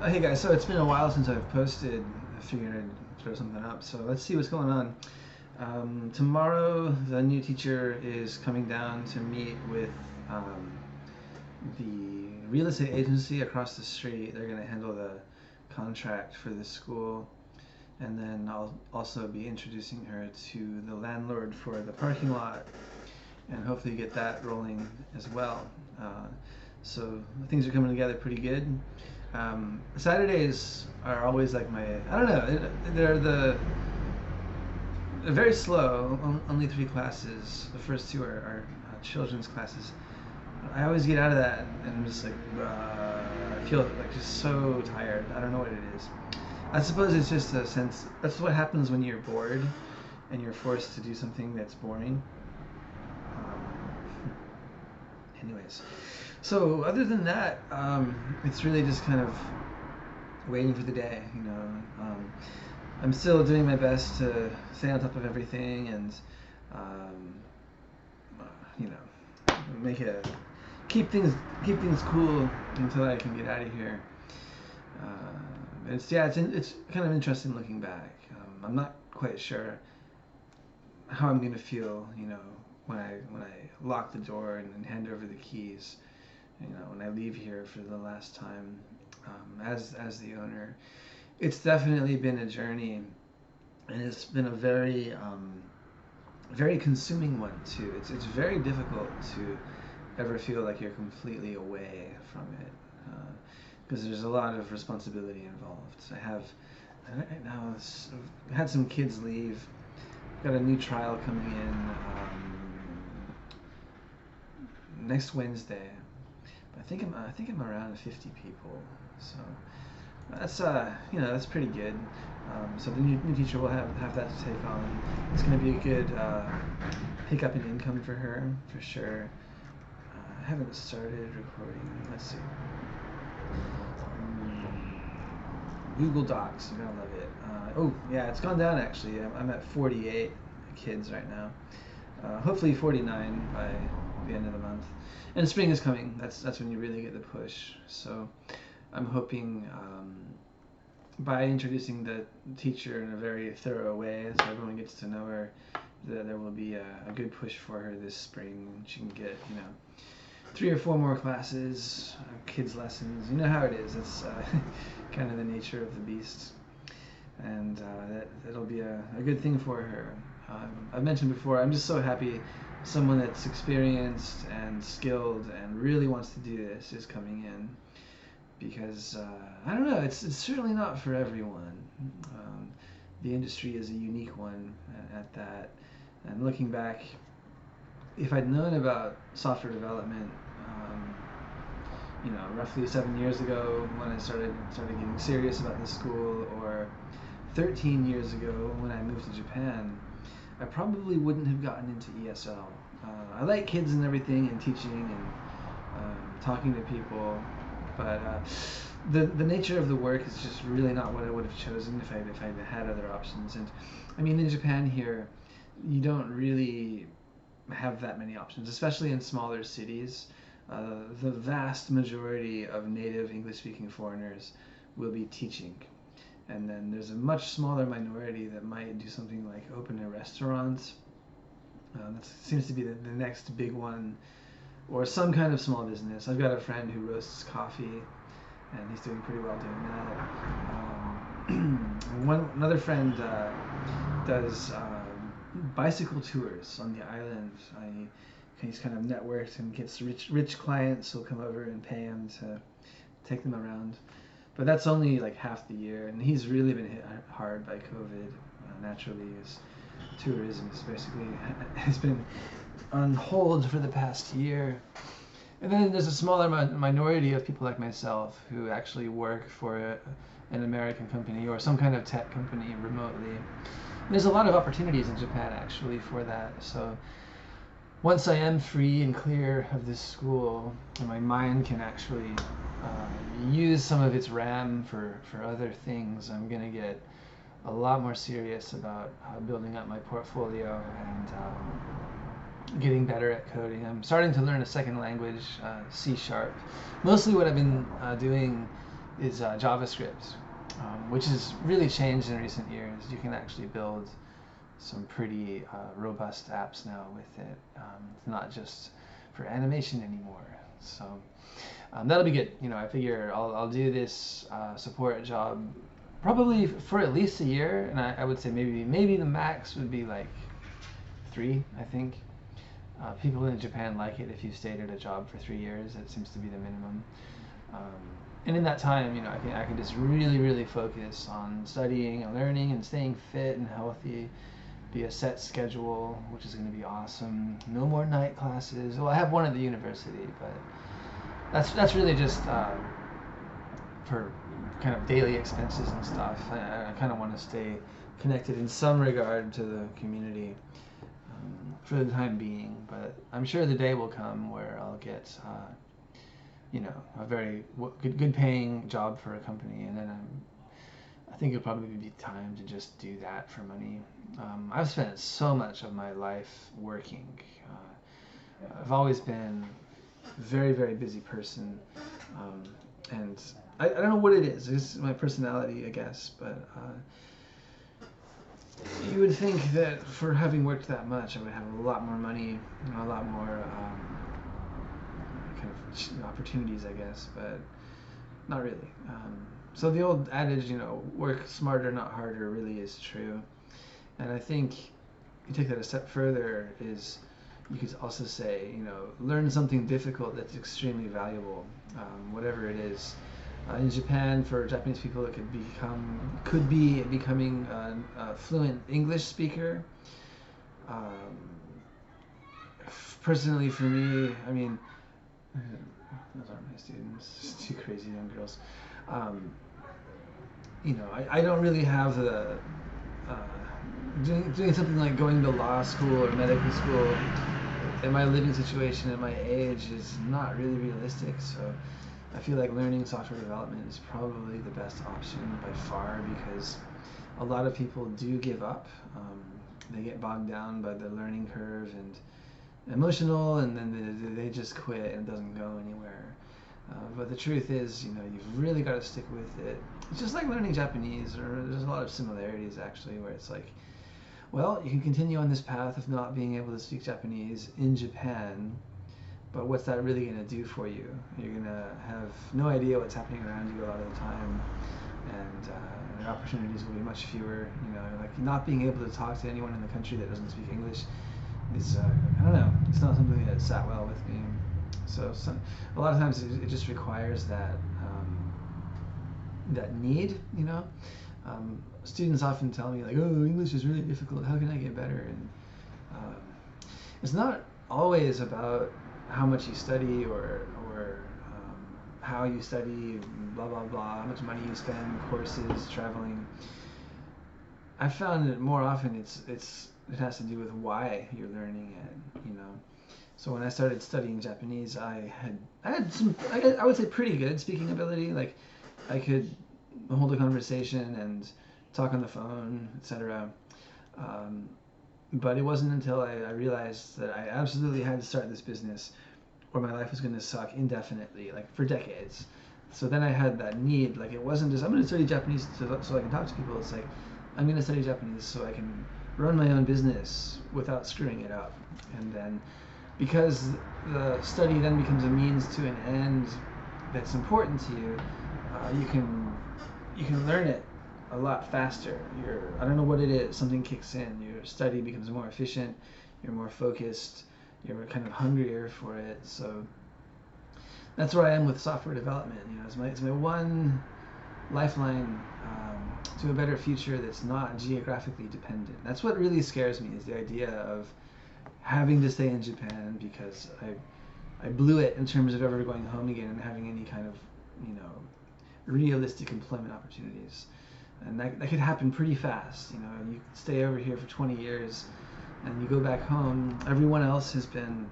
Hey guys, so it's been a while since I've posted. I figured I'd throw something up. So let's see what's going on. Tomorrow, the new teacher is coming down to meet with the real estate agency across the street. They're going to handle the contract for the school. And then I'll also be introducing her to the landlord for the parking lot and hopefully get that rolling as well. So things are coming together pretty good. Saturdays are always like I don't know, they're very slow, only 3 classes. The first two are children's classes. I always get out of that and I'm just like, I feel like just so tired. I don't know what it is. I suppose it's just a sense, that's what happens when you're bored and you're forced to do something that's boring. Anyways, so other than that, it's really just kind of waiting for the day. I'm still doing my best to stay on top of everything and, um, uh, you know, make it keep things cool until I can get out of here. It's kind of interesting looking back. I'm not quite sure how I'm gonna feel, when I lock the door and hand over the keys. When I leave here for the last time, as the owner. It's definitely been a journey, and it's been a very consuming one too. It's very difficult to ever feel like you're completely away from it, because there's a lot of responsibility involved. Right now I've had some kids leave. Got a new trial coming in next Wednesday. I think I'm around 50 people, so that's pretty good. So the new teacher will have that to take on. It's going to be a good pickup in income for her, for sure. I haven't started recording. Let's see. Google Docs, you're gonna love it. Oh yeah, it's gone down actually. I'm at 48 kids right now. Hopefully 49 by the end of the month. And spring is coming. That's when you really get the push. So I'm hoping by introducing the teacher in a very thorough way, so everyone gets to know her, that there will be a good push for her this spring. She can get 3 or 4 more classes, kids lessons. You know how it is. It's kind of the nature of the beast, and that'll be a good thing for her. I've mentioned before, I'm just so happy someone that's experienced and skilled and really wants to do this is coming in, because I don't know, it's certainly not for everyone. The industry is a unique one at that. And looking back, if I'd known about software development, roughly 7 years ago when I started getting serious about this school, or 13 years ago when I moved to Japan, I probably wouldn't have gotten into ESL. I like kids and everything, and teaching and talking to people, but the nature of the work is just really not what I would have chosen if I had other options. And I mean, in Japan here, you don't really have that many options, especially in smaller cities. The vast majority of native English-speaking foreigners will be teaching. And then there's a much smaller minority that might do something like open a restaurant. That seems to be the next big one, or some kind of small business. I've got a friend who roasts coffee, and he's doing pretty well doing that. Another friend does bicycle tours on the island. He's kind of networked and gets rich clients who'll come over and pay him to take them around. But that's only like half the year, and he's really been hit hard by COVID. Naturally, his tourism is basically has been on hold for the past year. And then there's a smaller minority of people like myself who actually work for an American company or some kind of tech company remotely. And there's a lot of opportunities in Japan actually for that. So once I am free and clear of this school, and my mind can actually use some of its RAM for other things, I'm going to get a lot more serious about building up my portfolio and getting better at coding. I'm starting to learn a second language, C#. Mostly what I've been doing is JavaScript, which has really changed in recent years. You can actually build some pretty robust apps now with it. It's not just for animation anymore. So that'll be good. I figure I'll do this support job probably for at least a year, and I would say maybe the max would be like 3, I think. People in Japan like it if you stayed at a job for 3 years. That seems to be the minimum. And in that time, I can just really focus on studying and learning and staying fit and healthy. Be a set schedule, which is going to be awesome. No more night classes. Well, I have one at the university, but that's really just for kind of daily expenses and stuff. I kind of want to stay connected in some regard to the community for the time being. But I'm sure the day will come where I'll get a very good paying job for a company, and then I think it'll probably be time to just do that for money. I've spent so much of my life working. I've always been a very busy person, and I don't know what it is. It's my personality, I guess, but you would think that for having worked that much, I would have a lot more money, a lot more kind of opportunities, I guess, but not really. So the old adage, work smarter, not harder, really is true. And I think you take that a step further is you could also say, learn something difficult that's extremely valuable, whatever it is. In Japan, for Japanese people, it could be becoming a fluent English speaker. Personally, for me, those aren't my students, just 2 crazy young girls. I don't really have the doing something like going to law school or medical school in my living situation at my age is not really realistic. So I feel like learning software development is probably the best option by far, because a lot of people do give up. They get bogged down by the learning curve and emotional, and then they just quit and it doesn't go anywhere. But the truth is, you've really got to stick with it. It's just like learning Japanese, or there's a lot of similarities actually, where it's like, well, you can continue on this path of not being able to speak Japanese in Japan, but what's that really going to do for you? You're going to have no idea what's happening around you a lot of the time, and your opportunities will be much fewer. Like not being able to talk to anyone in the country that doesn't speak English is, I don't know, it's not something that sat well with me. So a lot of times it just requires that need, Students often tell me like, oh, English is really difficult, how can I get better? And it's not always about how much you study or how you study, blah blah blah, how much money you spend, courses, traveling. I've found that more often it has to do with why you're learning it, So when I started studying Japanese, I had some, I would say, pretty good speaking ability. Like I could hold a conversation and talk on the phone, etc. But it wasn't until I realized that I absolutely had to start this business, or my life was going to suck indefinitely, like for decades. So then I had that need. Like it wasn't just I'm going to study Japanese so I can talk to people. It's like I'm going to study Japanese so I can run my own business without screwing it up. And then, because the study then becomes a means to an end that's important to you, you can learn it a lot faster. I don't know what it is, something kicks in. Your study becomes more efficient, you're more focused, you're kind of hungrier for it. So that's where I am with software development. It's my one lifeline to a better future that's not geographically dependent. That's what really scares me, is the idea of having to stay in Japan because I blew it in terms of ever going home again and having any kind of realistic employment opportunities. And that could happen pretty fast. You stay over here for 20 years and you go back home, everyone else has been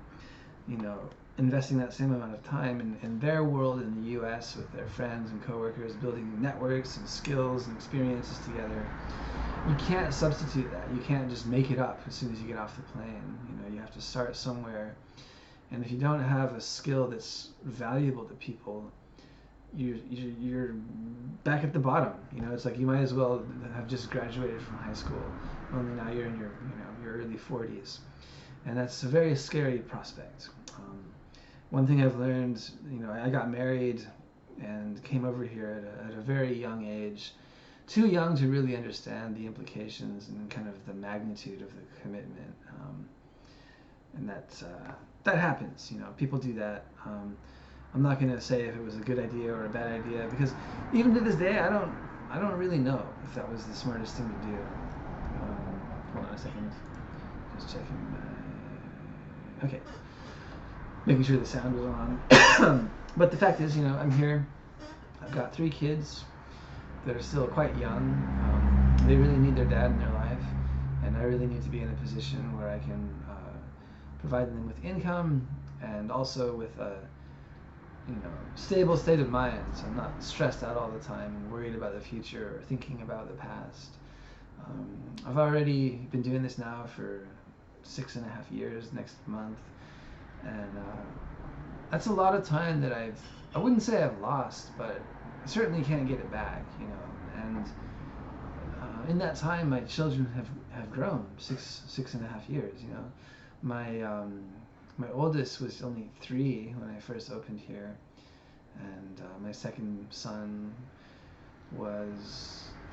investing that same amount of time in their world in the US with their friends and coworkers, building networks and skills and experiences together. You can't substitute that. You can't just make it up as soon as you get off the plane. You have to start somewhere. And if you don't have a skill that's valuable to people, you're back at the bottom. You know, it's like you might as well have just graduated from high school, only now you're in your early 40s, and that's a very scary prospect. One thing I've learned, I got married and came over here at a very young age, too young to really understand the implications and kind of the magnitude of the commitment, and that happens. People do that. I'm not going to say if it was a good idea or a bad idea, because even to this day, I don't really know if that was the smartest thing to do. Hold on a second, just checking my. Okay, making sure the sound was on. But the fact is, I'm here. I've got 3 kids that are still quite young. They really need their dad in their life, and I really need to be in a position where I can provide them with income and also with a stable state of mind, so I'm not stressed out all the time and worried about the future or thinking about the past. I've already been doing this now for 6.5 years next month, and that's a lot of time that I wouldn't say I've lost, but I certainly can't get it back, and in that time my children have grown 6.5 years. My oldest was only 3 when I first opened here, and my second son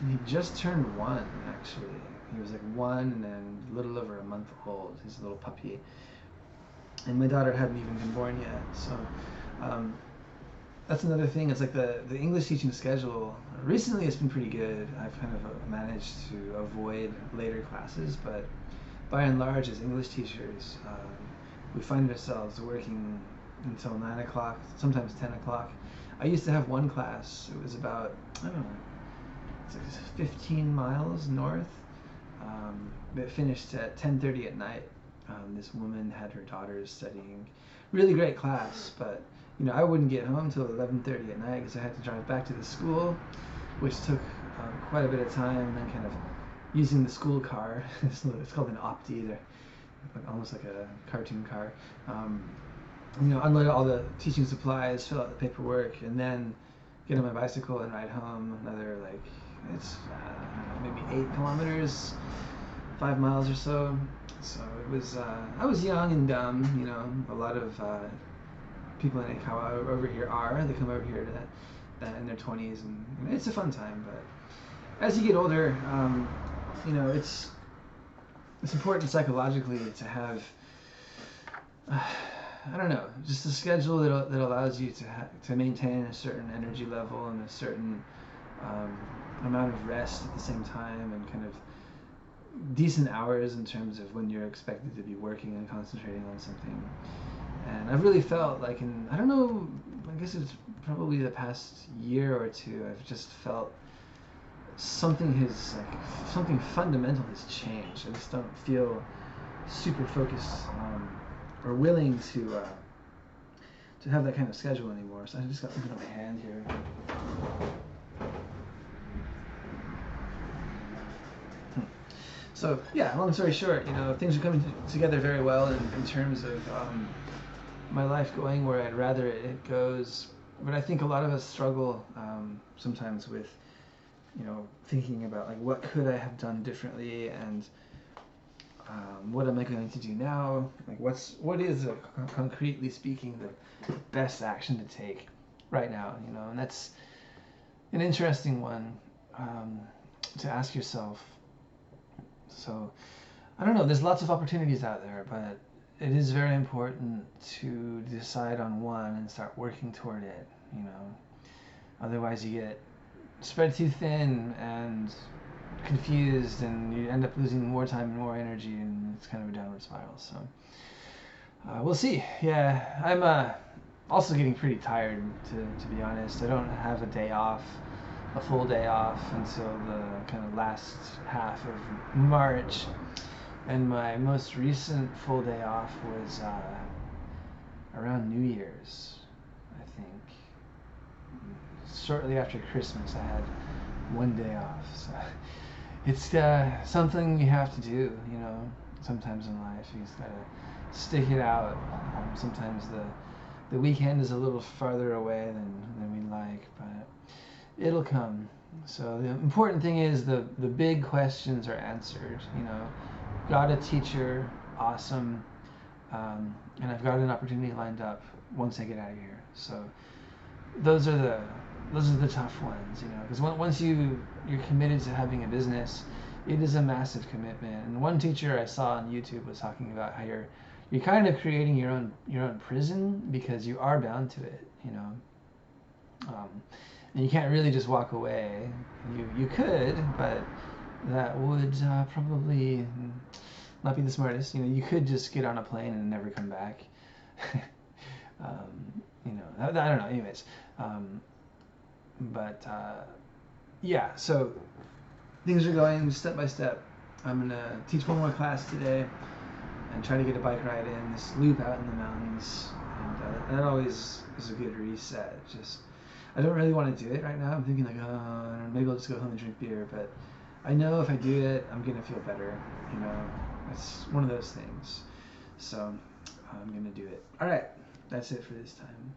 he just turned 1, actually. He was like 1 and then a little over a month old. He's a little puppy. And my daughter hadn't even been born yet. So that's another thing. It's like the English teaching schedule. Recently it's been pretty good. I've kind of managed to avoid later classes, but by and large, as English teachers, we find ourselves working until 9 o'clock, sometimes 10 o'clock. I used to have one class. It was about, I don't know, it's like 15 miles north. It finished at 10:30 at night. This woman had her daughters studying. Really great class, but I wouldn't get home till 11:30 at night because I had to drive back to the school, which took quite a bit of time, and then kind of using the school car. It's called an Opti. They're almost like a cartoon car. Unload all the teaching supplies, fill out the paperwork, and then get on my bicycle and ride home another, it's maybe 8 kilometers, 5 miles or so. So it was, I was young and dumb. A lot of people in Ikawa over here they come over here to that in their 20s, and it's a fun time. But as you get older, it's important psychologically to have I don't know, just a schedule that allows you to maintain a certain energy level and a certain amount of rest at the same time, and kind of decent hours in terms of when you're expected to be working and concentrating on something. And I've really felt like I don't know, I guess it's probably the past year or 2, I've just felt something fundamental has changed. I just don't feel super focused or willing to have that kind of schedule anymore. So I just got something on my hand here. So yeah, long story short, things are coming together very well in terms of my life going where I'd rather it goes. But I think a lot of us struggle sometimes with thinking about what could I have done differently, and what am I going to do now? What is concretely speaking the best action to take right now? And that's an interesting one to ask yourself. So I don't know. There's lots of opportunities out there, but it is very important to decide on one and start working toward it. Otherwise you get spread too thin and confused, and you end up losing more time and more energy, and it's kind of a downward spiral. So we'll see. Yeah, I'm also getting pretty tired, to be honest. I don't have a full day off until the kind of last half of March, and my most recent full day off was around New Year's, I think. Shortly after Christmas, I had one day off. So it's something you have to do, sometimes in life. You just gotta stick it out. Sometimes the weekend is a little farther away than we like, but it'll come. So the important thing is the big questions are answered. You know, got a teacher, awesome, and I've got an opportunity lined up once I get out of here. So those are the tough ones, you know, because once you're committed to having a business, it is a massive commitment. And one teacher I saw on YouTube was talking about how you're kind of creating your own prison, because you are bound to it, you know. And you can't really just walk away. You could, but that would probably not be the smartest. You know, you could just get on a plane and never come back. You know, I don't know. Anyways, but yeah. So things are going step by step. I'm gonna teach one more class today and try to get a bike ride in this loop out in the mountains, and that always is a good reset. Just I don't really want to do it right now. I'm thinking like, oh, maybe I'll just go home and drink beer. But I know if I do it, I'm gonna feel better. You know, it's one of those things. So I'm gonna do it. All right, that's it for this time.